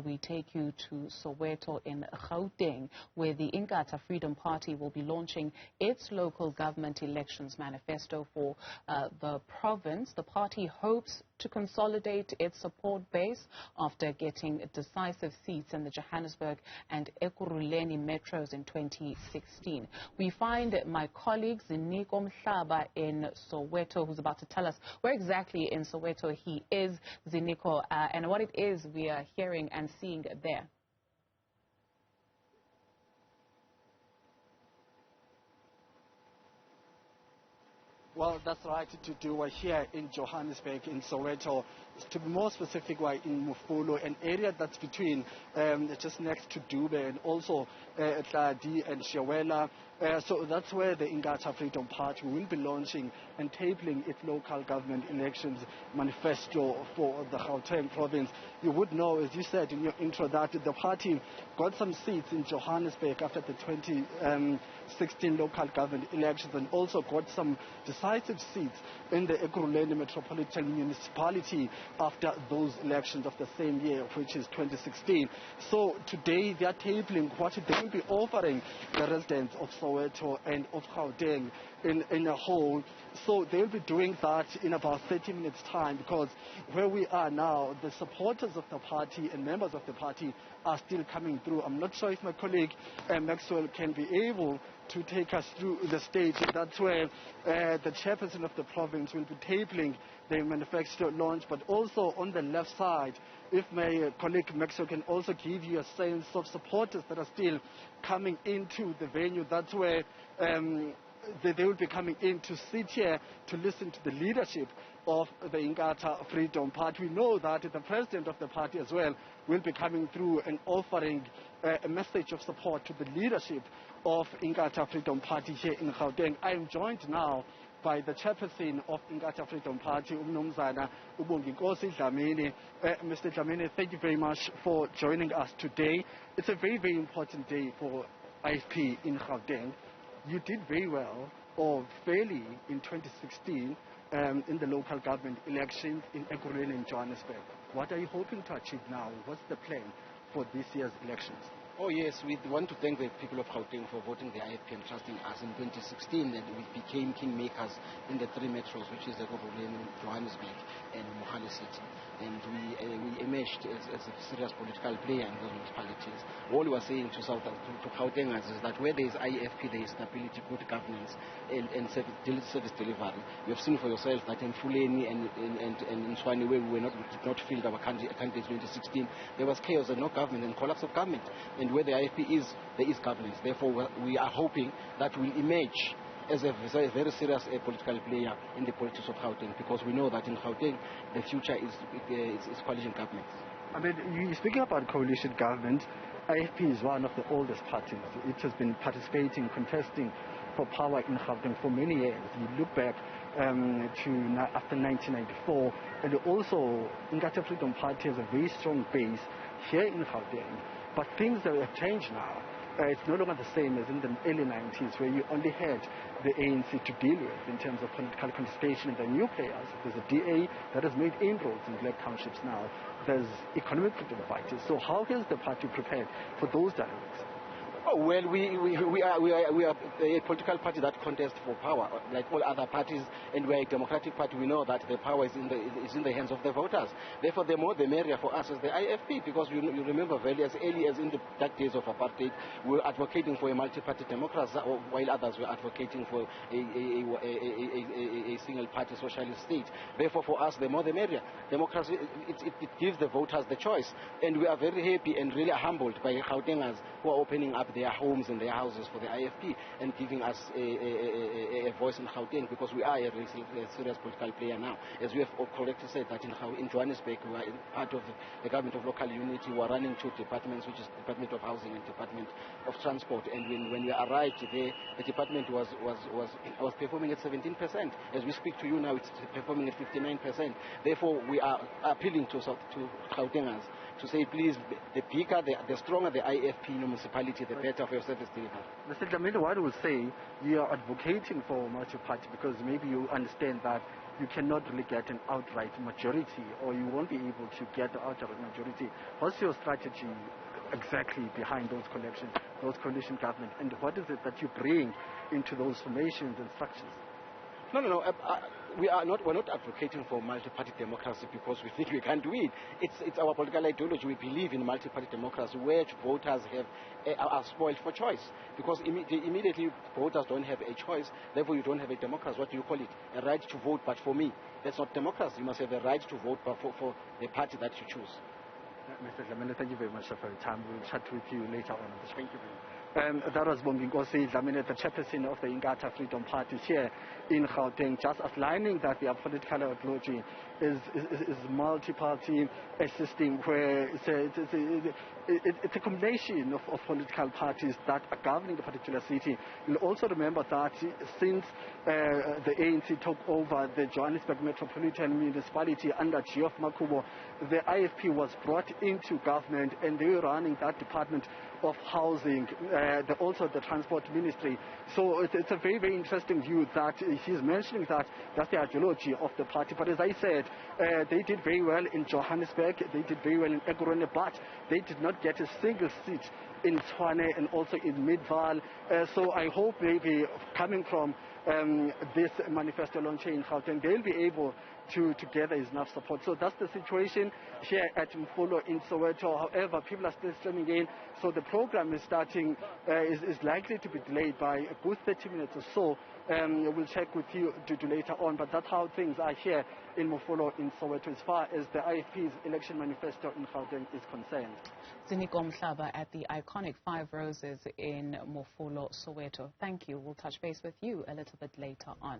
we take you to Soweto in Gauteng, where the Inkatha Freedom Party will be launching its local government elections manifesto for the province. The party hopes to consolidate its support base after getting decisive seats in the Johannesburg and Ekurhuleni metros in 2016. We find my colleague Ziniko Mhlaba in Soweto, who's about to tell us where exactly in Soweto he is, Ziniko, and what it is we are hearing and seeing there. Well, that's right, we're here in Johannesburg, in Soweto. To be more specific, we're in Mufulu, an area that's between just next to Dube and also Tladi and Shawela. So that's where the Inkatha Freedom Party will be launching and tabling its local government elections manifesto for the Gauteng province. You would know, as you said in your intro, that the party got some seats in Johannesburg after the 2016 local government elections, and also got some decisive seats in the Ekurhuleni metropolitan municipality after those elections of the same year, which is 2016. So today they are tabling what they will be offering the residents of Soweto and of Gauteng in a whole. So they'll be doing that in about 30 minutes time, because where we are now, the supporters of the party and members of the party are still coming through. I'm not sure if my colleague Maxwell can be able to take us through the stage. That's where the chairperson of the province will be tabling the manifesto launch, but also on the left side, if my colleague Maxwell can also give you a sense of supporters that are still coming into the venue. That's where they will be coming in to sit here to listen to the leadership of the Inkatha Freedom Party. We know that the president of the party as well will be coming through and offering a message of support to the leadership of Inkatha Freedom Party here in Gauteng. I am joined now by the chairperson of Inkatha Freedom Party, Mr. Dlamini, thank you very much for joining us today. It's a very, very important day for IFP in Gauteng. You did very well, or fairly, in 2016 in the local government elections in Ekurhuleni and Johannesburg. What are you hoping to achieve now? What's the plan for this year's elections? Oh yes, we want to thank the people of Gauteng for voting the IFP and trusting us in 2016, and we became kingmakers in the three metros, which is Ekurhuleni, Johannesburg and Mohale City. And we emerged as a serious political player in those municipalities. All we were saying to Gautengers is that where there is IFP, there is stability, good governance, and service delivery. You have seen for yourself that in Fuleni and in Swani, where we did not field our candidates in 2016, there was chaos and no government and collapse of government. And where the IFP is, there is governance. Therefore, we are hoping that we'll emerge as a very serious political player in the politics of Gauteng, because we know that in Gauteng, the future is coalition government. I mean, you're speaking about coalition government. IFP is one of the oldest parties. It has been participating, contesting for power in Gauteng for many years. You look back to after 1994, and also Inkatha Freedom Party has a very strong base here in Gauteng. But things that have changed now. It's no longer the same as in the early 90s, where you only had the ANC to deal with in terms of political contestation and the new players. There's a DA that has made inroads in black townships now. There's economic freedom fighters. So how is the party prepared for those dynamics? Oh, well, we are a political party that contests for power, like all other parties, and we are a democratic party. We know that the power is in the hands of the voters. Therefore, the more the merrier for us as the IFP, because you remember very as early as in the dark days of apartheid, we were advocating for a multi-party democracy, while others were advocating for a single-party socialist state. Therefore, for us, the more the merrier. Democracy, it gives the voters the choice, and we are very happy and really humbled by Gautengers who are opening up their homes and their houses for the IFP and giving us a voice in Gauteng, because we are a serious political player now. As we have correctly said, that in Johannesburg we are part of the government of local unity. We are running two departments, which is Department of Housing and Department of Transport. And when we arrived there, the department was performing at 17%. As we speak to you now, it's performing at 59%. Therefore, we are appealing to Gautengers to say, please, the bigger, the stronger the IFP municipality, the better for your service delivery. Mr. Dlamini, what would say you are advocating for multi-party because maybe you understand that you cannot really get an outright majority, or you won't be able to get the outright majority. What's your strategy exactly behind those coalition government, and what is it that you bring into those formations and structures? No. We're not advocating for multi-party democracy because we think we can do it. It's our political ideology. We believe in multi-party democracy where voters are spoiled for choice, because immediately voters don't have a choice, therefore you don't have a democracy. What do you call it? A right to vote, but for me, that's not democracy. You must have a right to vote for the party that you choose. Mr. Dlamini, thank you very much for your time. We'll chat with you later on. Thank you very much. That was Nkosi Dlamini, the chairperson of the Inkatha Freedom Party here in Gauteng, just outlining that their political ideology is multi-party, a system where it's a combination of political parties that are governing the particular city. You'll also remember that since the ANC took over the Johannesburg Metropolitan Municipality under Geoff Makubo, the IFP was brought into government and they were running that Department of Housing, also the Transport Ministry. So it's a very, very interesting view that he's mentioning that that's the ideology of the party. But as I said, they did very well in Johannesburg, they did very well in Ekurhuleni, but they did not get a single seat in Tshwane and also in Midvaal. So I hope maybe coming from this manifesto launching in Gauteng, they'll be able to gather enough support. So that's the situation here at Mhlaba in Soweto. However, people are still streaming in, so the program is starting, is likely to be delayed by a good 30 minutes or so. We'll check with you to later on, but that's how things are here in Mhlaba in Soweto as far as the IFP's election manifesto in Gauteng is concerned. Ziniko Mhlaba at the iconic Five Roses in Mhlaba, Soweto. Thank you. We'll touch base with you a little bit later on.